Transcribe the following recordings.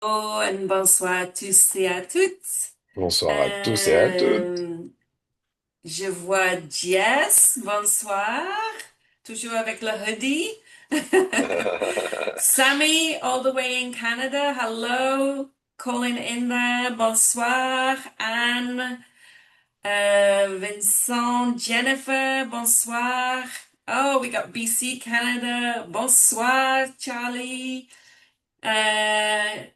Bonsoir à tous et à toutes. Bonsoir à tous et à toutes. Euh, je vois Jess, bonsoir, toujours avec le hoodie. Sammy, all the way in Canada, hello. Colin in there, bonsoir. Anne, Vincent, Jennifer, bonsoir. Oh, we got BC, Canada, bonsoir, Charlie. Euh,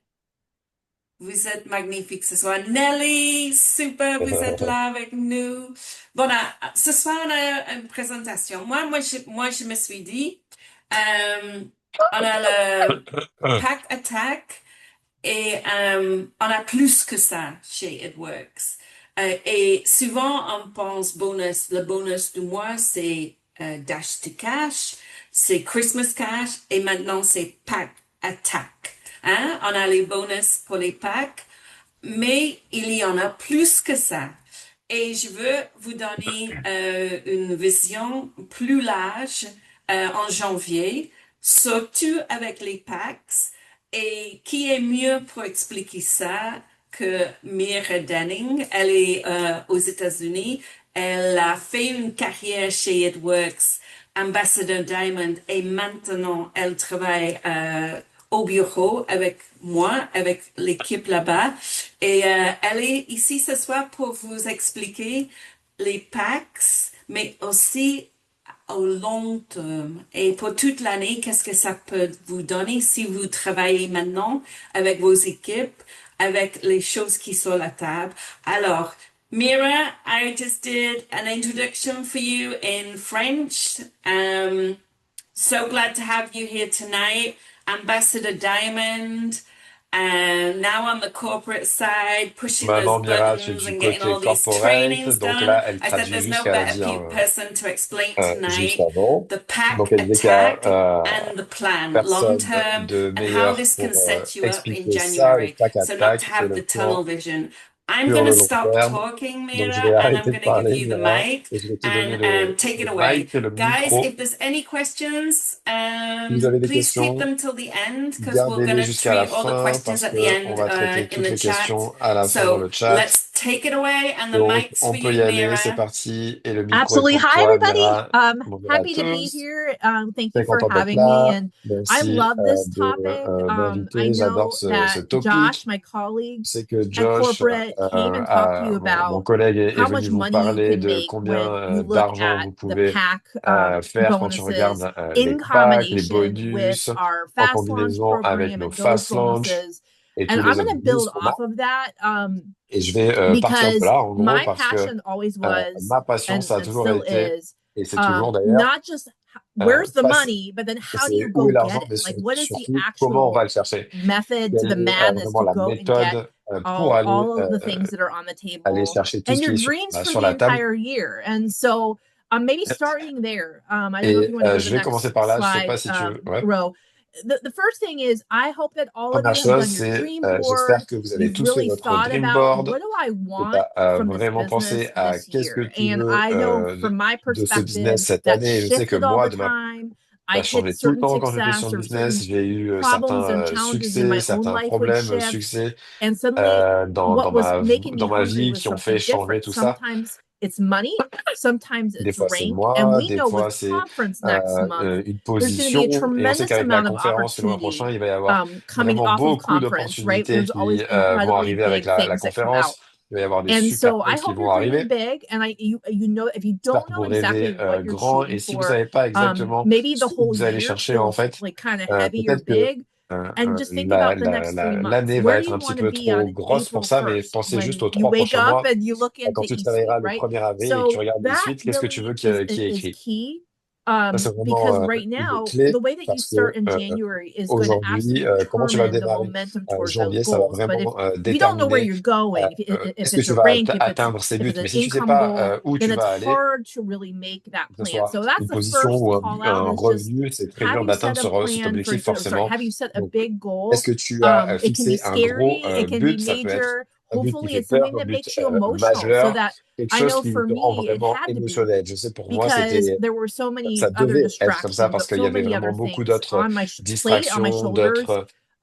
Vous êtes magnifique ce soir. Nelly, super, vous êtes là avec nous. Voilà, ce soir, on a une présentation. Je me suis dit, euh, on a le Pack Attack et on a plus que ça chez It Works. Et souvent, on pense bonus. Le bonus du mois, c'est Dash to Cash, c'est Christmas Cash et maintenant, c'est Pack Attack. Hein? On a les bonus pour les packs, mais il y en a plus que ça. Et je veux vous donner une vision plus large en janvier, surtout avec les packs. Et qui est mieux pour expliquer ça que Mira Denning? Elle est aux États-Unis. Elle a fait une carrière chez It Works, Ambassador Diamond, et maintenant elle travaille au bureau avec moi, avec l'équipe là-bas. Et elle est ici ce soir pour vous expliquer les packs, mais aussi au long terme. Et pour toute l'année, qu'est-ce que ça peut vous donner si vous travaillez maintenant avec vos équipes, avec les choses qui sont à la table. Alors, Mira, I just did an introduction for you in French. So glad to have you here tonight, Ambassador Diamond. And now on the corporate side, pushing those Maintenant, Mira, tu es buttons du and getting côté all these corporate. trainings Donc là, done. elle I said traduit there's juste ce no qu'elle a better dit hein, person to explain juste tonight avant. the Donc, pack elle disait qu'il y a attack and the plan long personne term de and how meilleur this can pour set you up in expliquer ça, le January. tac à So not to tac et have le the tunnel plan vision. I'm sur going to le long stop terme. talking, Donc, je Mira, vais and I'm arrêter de going to give parler, you the Mira, mic et je vais te donner and take it le away. mic et le Guys, micro. if there's any questions, Si vous avez des please keep questions, them till the end because we're going gardez-les to jusqu'à la treat all the fin questions parce at the que on end va traiter in toutes the les chat. questions à la fin dans So le chat. let's take it away, and the Donc, mic's on for peut you, y aller, c'est Mira. parti. Et le micro est Absolutely. pour Hi, toi, everybody. Mira. Bonjour à Happy to be tous. here. Thank you Très for content d'être having me. là. And I Merci love this de topic. I m'inviter. J'adore know ce that Josh, topic. my colleague Je sais que at Josh, corporate, came and talked to you mon about collègue, est how venu much vous money you parler can de make combien when you look d'argent at vous the pouvez pack faire quand tu bonuses regardes les in packs, les combination with bonus, our en fast launch combinaison avec program nos and those fast launch bonuses. et And tous I'm les going autres to bonus build qu'on a. off of that. Et je vais partir de Because là, en gros, my parce que passion always was ma passion, ça a and toujours still été, is et c'est toujours d'ailleurs, not just where's the pas, money, but then how do c'est you où go est get l'argent, it? mais Like, what is the surtout comment on va actual le chercher. method to Quelle the est madness vraiment to la go and get méthode pour aller, all of the things that are on the aller table chercher tout and ce your qui est dreams for sur the la table. entire year? And so maybe starting there. I don't know if Et you want to go to the je vais commencer next par là. Je sais pas slide, si tu veux. Ouais. row. The first thing is I hope that all of Première you have chose, done your c'est dream board. j'espère que vous avez You've tous fait really votre thought dream about board, what do I que tu want as from this vraiment pensé business à this qu'est-ce que year. tu And veux I know from my de ce business perspective, cette that année. Et je sais que shifted all moi, the time. ça I a hit changé tout le certain temps quand j'étais sur success le or certain business. J'ai eu problems and certains challenges in succès, my own certains life would problèmes, shift. succès And suddenly, what was making me dans ma hungry vie was qui ont fait something changer different. tout ça. Sometimes it's money, sometimes Des it's fois, c'est rank. And moi, we des know fois, with c'est conference next month, une there's going to be a position. Et on sait tremendous qu'avec la amount of conférence le mois opportunity prochain, il va y avoir coming vraiment off of beaucoup conference, right? d'opportunités There's qui always vont incredibly arriver avec big la things that come out. conférence. Il va y avoir des And super so I choses qui hope vont you're dreaming arriver. big, and you know if you J'espère don't que know vous exactly rêvez what you're grand. Et shooting si vous for, savez pas exactement maybe ce the que whole vous allez year chercher, en feels fait, like kind of heavy or peut-être que big. And just think about the next 3 months. l'année va Where do être you un petit want to peu be trop on grosse pour April ça, mais 1st pensez juste when aux you trois wake prochains up mois. and you look Quand into tu eSuite, travailleras le right? 1er avril et que tu So regardes les that suites, qu'est-ce que tu veux really qui est is écrit? key. Ça, c'est Because vraiment right une now, clé the way that you parce start que in January is going to aujourd'hui, absolutely comment tu vas determine the démarrer momentum towards those janvier, ça va goals. But vraiment if you don't know where déterminer you're going, if est-ce que it's tu a vas rank, atteindre ces if buts. it's an Mais si tu sais income pas goal, où then tu it's vas aller, hard to really make that que ce plan. soit So that's une the position first ou call un out is just revenu, c'est très have dur you d'atteindre set a cet plan objectif or sorry, forcément. have you set a Donc, big est-ce goal? que tu as It can be fixé un gros scary, it can be but? Ça peut être major. un but qui Hopefully, fait it's peur, something un that but makes you emotional so majeur, that quelque I chose know qui for te rend me, it vraiment had to be émotionnel. Je sais, pour moi, because there were so many ça other devait être comme ça distractions, parce qu'il y so avait many other vraiment beaucoup things d'autres on my plate, on my distractions, shoulders.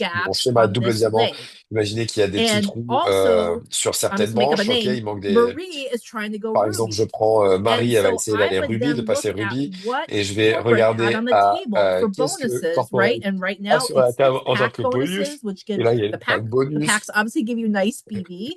gaps mon schéma on double this diamant, leg. imaginez qu'il y a des petits And trous also, sur I'm certaines just make up a branches. Ok, name. il manque des. Marie is trying to go Par exemple, je ruby. prends And Marie, elle va so essayer I d'aller would rubis, de then look passer at rubis, what et je vais corporate had regarder on the à table for qu'est-ce que bonuses, Corporate right? And right a now sur la it's table en tant pack que bonus. bonuses, which Et give là, il y a the le pack packs bonus. obviously give you nice BB.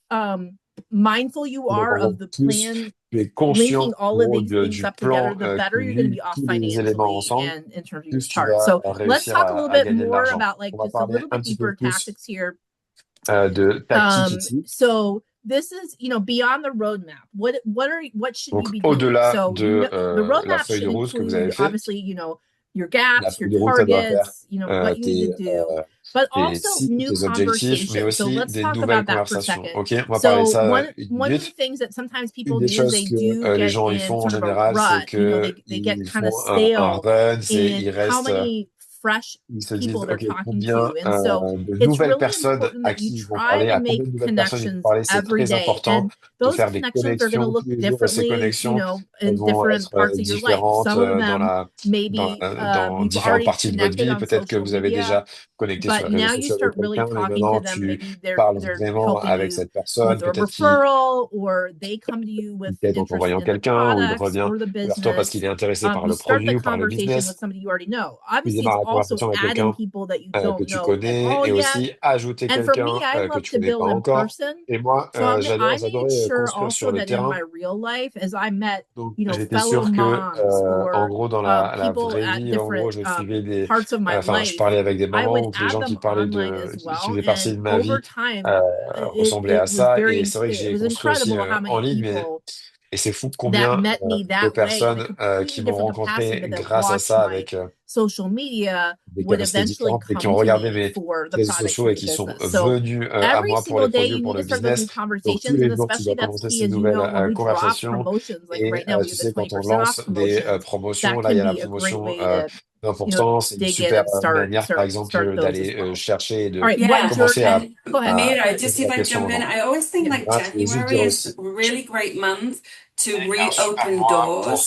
mindful you are of the Plus. plan tu es conscient linking all of gros, these de, things du up plan together, the better qui you're going to lie be off tous les éléments financially ensemble, and in terms of your plus tu chart. vas So let's réussir talk a little à bit gagner de more l'argent. about like On va just a parler little un bit petit peu deeper plus tactics here. de tactique ici. So this is, you know, beyond the roadmap. What should Donc, you be doing? au-delà So de the la roadmap feuille should de route que vous avez include fait, obviously, you know, your la gaps, your feuille de route, ça doit faire targets, you know, what you need to do, but tes also cibles, new tes objectifs, mais conversations. So aussi let's des talk nouvelles about that for a conversations. second. Ok, on va parler de So ça one of the minute. things that sometimes people Une des do is choses they que do les get gens ils in font en sort of a général, c'est rut. You know, they get qu'ils kind of font un stale run, c'est ils in how restent, many fresh ils se people disent, they're ok, talking combien to. And so de it's nouvelles really personnes important à that qui you ils vont try parler, to à combien de make nouvelles personnes ils vont connections parler, c'est every très day. important And de those faire des connections are going to connexions look tous les jours et ces differently, you connexions, know, elles in vont different être parts of your life. différentes Some of dans them maybe dans you've différentes already parties de votre connected vie. on Peut-être que social vous avez media, déjà connecté sur but les réseaux now you sociaux avec start really quelqu'un, mais talking maintenant to them. tu Maybe parles they're vraiment helping avec you cette personne, with a peut-être qu'il referral, or they come to you with peut-être en interest t'envoyant in the quelqu'un ou il products revient or the vers toi parce qu'il business. est intéressé par You le start the produit ou par le conversation with business. somebody you already know. Tu Obviously, it's démarres la also conversation avec adding quelqu'un people that you que don't tu know at connais all et yet. aussi ajouter And for me, quelqu'un I que love tu to connais build pas in encore. person. Et moi, So I made j'adorais sure construire sur also le that in terrain. my real life, as I met, Donc, you know, j'étais fellow sûr que, moms en or gros, dans la people vraie at vie, en gros, different je suivais des, parts of my enfin, je life, parlais avec des I mamans would ou des add gens qui them parlaient online as qui well. faisaient partie And de ma over vie, time, ressemblaient à it was ça. very, Et c'est vrai que it j'ai was construit aussi incredible how en many ligne, mais people et c'est fou that combien met me de that way in a personnes qui completely m'ont different capacity, rencontré but that grâce à watched ça my avec social media des would capacités eventually différentes et qui come ont to regardé me mes for the réseaux products sociaux of et the qui sont business. So venus à every moi pour single les day produits ou you pour need le to start those business. new Donc, tous conversations, and les jours, tu especially dois that's commencer key, ces as you nouvelles know, when we drop conversations. promotions, like Et right now we tu have the sais, quand on 20% off lance des promotions. promotions, That là, il y can a la be a great promotion way to, you know, 20%. C'est une dig in super and start manière, par exemple, those as d'aller well. chercher et All de right, Yeah. what commencer journey? And Go ahead. Amira, à just poser if la I question jump aux in, gens. I always think Yeah. like Là, je voulais juste January dire is aussi, a really great month to c'est un super reopen mois pour doors.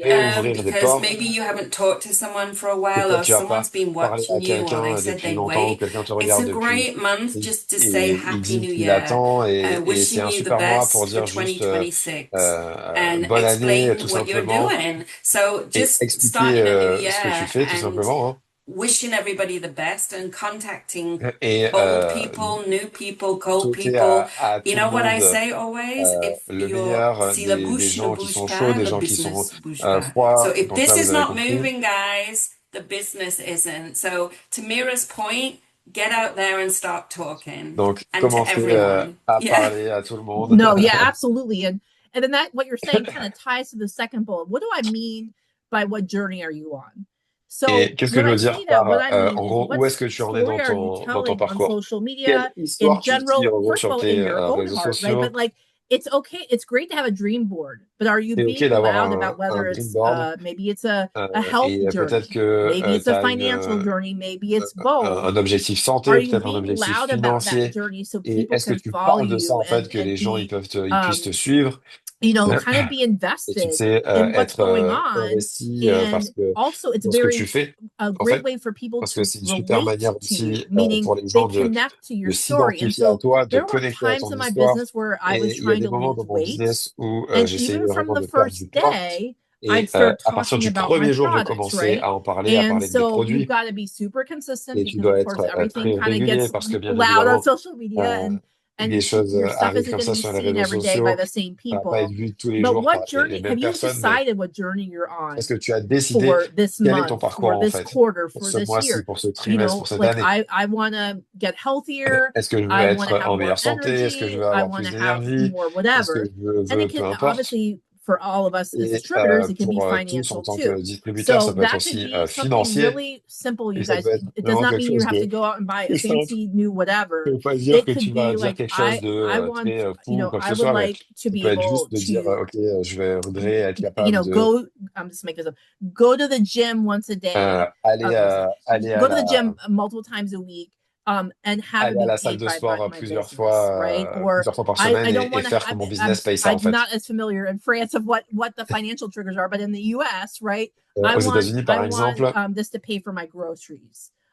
réouvrir des Because portes. maybe you haven't talked to someone for a while, Peut-être or tu vas pas someone's been parler à watching you, or they quelqu'un said depuis they longtemps ou wait. quelqu'un te It's a regarde depuis great month et, just to say et il Happy dit New qu'il Year, attend et c'est wishing un you the super mois pour best for dire juste 2026 and bonne année tout explain what you're simplement doing. So et just expliquer starting a new ce que tu year fais tout and simplement, wishing everybody the best and contacting hein. Et old people, new people, cold souhaiter people. à You tout le know what I monde say always? If le your meilleur si la des bouche ne gens qui bouge sont chauds, pas, des le gens qui sont business bouge pas. So froids. if Donc là, this vous is avez not compris. moving, guys, the business isn't. So to Mira's point, get out there and start talking. Donc, And to commencer everyone. à Yeah. parler à tout le monde. No, yeah, absolutely. And then that what you're saying kind of ties to the second bullet. What do I mean by what journey are you on? So Et qu'est-ce que when je I veux dire say that, par, what I mean en is gros, où what est-ce que tu en es story are you dans ton telling on parcours? social Quelle media in histoire tu dis, general? en gros, First of sur all, tes in your own réseaux heart, right? sociaux? But like it's okay, it's great to have a dream board, but are you C'est being OK d'avoir loud about un whether dream it's board maybe it's a health et peut-être journey, que maybe it's tu a as financial journey, maybe it's both. un objectif Are santé, you peut-être un being objectif loud about that financier. journey so Et people est-ce que can tu follow parles de ça, you en fait, que and les gens be ils puissent te suivre? you know, kind of be Et tu invested sais in what's être going on? investi parce And que also it's dans ce que tu very fais, a en great fait, way for people parce que to c'est une super relate manière to you, aussi meaning pour les they gens connect to your story. And s'identifier à so toi, de there were connecter à times ton in my histoire. business where I was Et il y a trying des to moments lose dans mon weight, business où and j'essayais even from vraiment the de perdre du first poids. day Et I'd start à partir talking du about my premier jour, je products, commençais right? à en parler, à And parler de mes so you've produits. got to be super consistent Et tu because dois of course être everything très kind of régulier gets parce que, bien loud on évidemment, social media, and des choses your stuff arrivent isn't comme going to ça be sur les seen réseaux every day by sociaux. the same Ça va pas être people. vu tous les But jours par what les journey mêmes have you personnes, mais decided what journey you're on est-ce que tu as décidé for this quel est ton month, parcours, for en this fait, quarter, pour for ce this mois-ci, year? pour ce You trimestre, pour know, cette like année? I want to get healthier. Est-ce que je veux I want to être have en more meilleure santé? Est-ce que je energy. veux I avoir want plus to have d'énergie? more Est-ce que whatever. je veux, And it peu can importe. obviously for all of us as Et distributors, it can be pour tous, en financial tant too. que distributeur, ça So peut être that could aussi be something financier. really simple, Et you ça guys. peut être It does vraiment not quelque mean you chose have to go out and buy a de simple. fancy new Ça whatever. veut pas dire It que tu could vas be dire like quelque chose I de want, très fou you ou know, quoi que I ce would soit, mais like to ça be peut être able juste de dire, to, OK, je voudrais être you capable know, de go. I'm just making this up. Go to the gym once a day. aller Go to the gym multiple times a week. And have it aller à be la salle paid de by sport my business, right? Or plusieurs fois par I semaine don't et want to. faire que mon business paye ça, en I'm fait. not as familiar in France of what the financial triggers are, but in the U.S., right? Aux États-Unis, par I exemple, want this to pay for my groceries.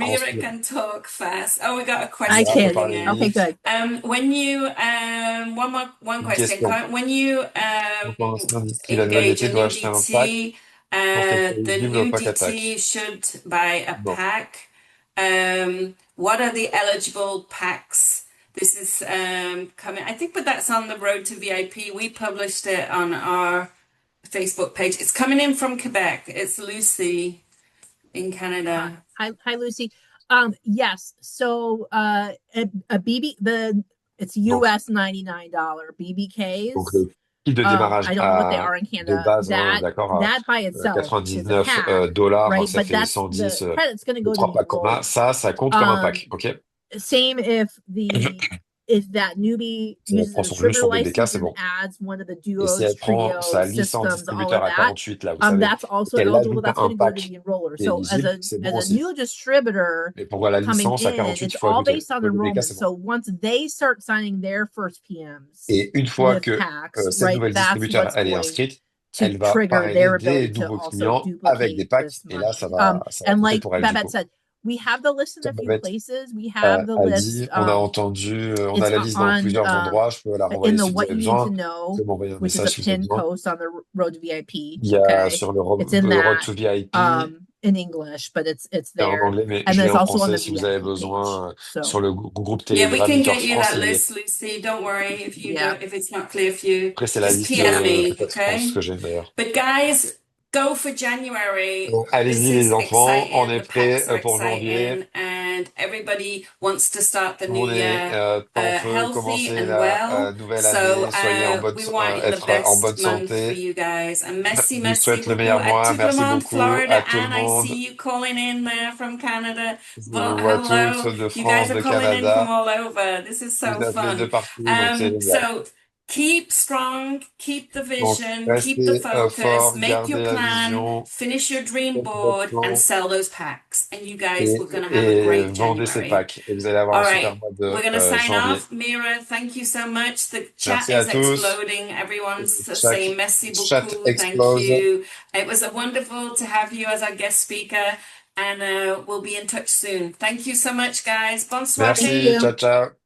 Mira Ensuite, can talk fast. Oh, we got a I question Mira peut can. parler coming in. Okay, vite. good. When you one Une question. question. When you Quand un distille la engage variété a doit new acheter un pack DT, pour qu'elle soit the éligible au new pack DT attack. should buy a Non. pack. What are the eligible packs? This is coming. I think, but that's on the Road to VIP. We published it on our Facebook page. It's coming in from Quebec. It's Lucy in Canada. Hi, Lucy. Yes. So, a BB it's Donc, US $99 donc BBKs. le kit de démarrage I don't know what they are in de Canada. base, hein, d'accord, à That by itself is a 99 pack, dollars, right? ça But fait that's 110 the credit's going to de go to 3 the packs communs. enrollers. Ça compte comme un pack, ok? Same if that newbie Si elle uses prend a juste distributor son BDK, license c'est and bon. adds one of the Et si duos, elle prend trios, sa licence systems, all distributeur of à that, 48, là, vous savez, that's et also qu'elle eligible. ajoute That's un going to go to pack the enroller. qui est So éligible, c'est bon as a aussi. new distributor Mais pour voir la coming licence à in, 48, it's il faut all ajouter. based on Le BDK, enrollment. c'est bon. So once they start signing their first PMs Et une fois with que packs, cette right, nouvelle that's distributeur, what's elle est going inscrite, to elle va trigger parrainer their des ability to nouveaux also clients avec des duplicate packs. this Et là, ça money. va And compter like pour elle, du Babette coup. said, we have the list in Tiens, a few Babette, places. We have the a list. dit, on a entendu, on a It's la liste dans on plusieurs endroits. Je peux la in renvoyer the si vous what avez you need to besoin. Vous know, pouvez m'envoyer un which is a message si vous avez pinned besoin. post on the Road to VIP. Il y a Okay, sur le it's in Road that to VIP, in English, but it's c'est en there, anglais, mais and je then l'ai it's en also on français the si vous avez VIP page. besoin sur So le groupe Yeah, we Telegram can Liqueur get you France. that Et list, Lucy. Don't worry if you yeah, don't, if it's not clear for you. après, c'est la Just liste PM me, peut-être France okay? que j'ai d'ailleurs. But guys, go for January. Donc, This allez-y is les enfants, on exciting. est The packs prêts are pour janvier. exciting, and everybody wants to start the Tout le new monde est year on peut healthy commencer and la well. nouvelle So année. Soyez en we want in the être en bonne best month for santé. you guys. And Je vous merci souhaite le beaucoup meilleur à mois. tout le Merci monde, beaucoup Florida. à tout le And I monde. see you calling in there from Canada. Je Well, vois tous hello. de You guys France, are de calling in from Canada. all over. This is Vous so appelez de fun. partout, donc c'est génial. So keep strong, keep the Donc, vision, keep the restez focus, fort, make your gardez la plan, vision, finish your dream faites votre board, and plan sell those packs. And you guys, we're going to have a et great vendez ces January. packs. Et vous allez avoir All un right, super mois de we're going to sign janvier. off. Mira, thank you so much. The chat Merci à is tous. exploding. Everyone's Chaque saying merci chat beaucoup. Thank explose. you. It was wonderful to have you as our guest speaker, and we'll be in touch soon. Thank you so much, guys. Bonsoir. Merci, ciao, ciao.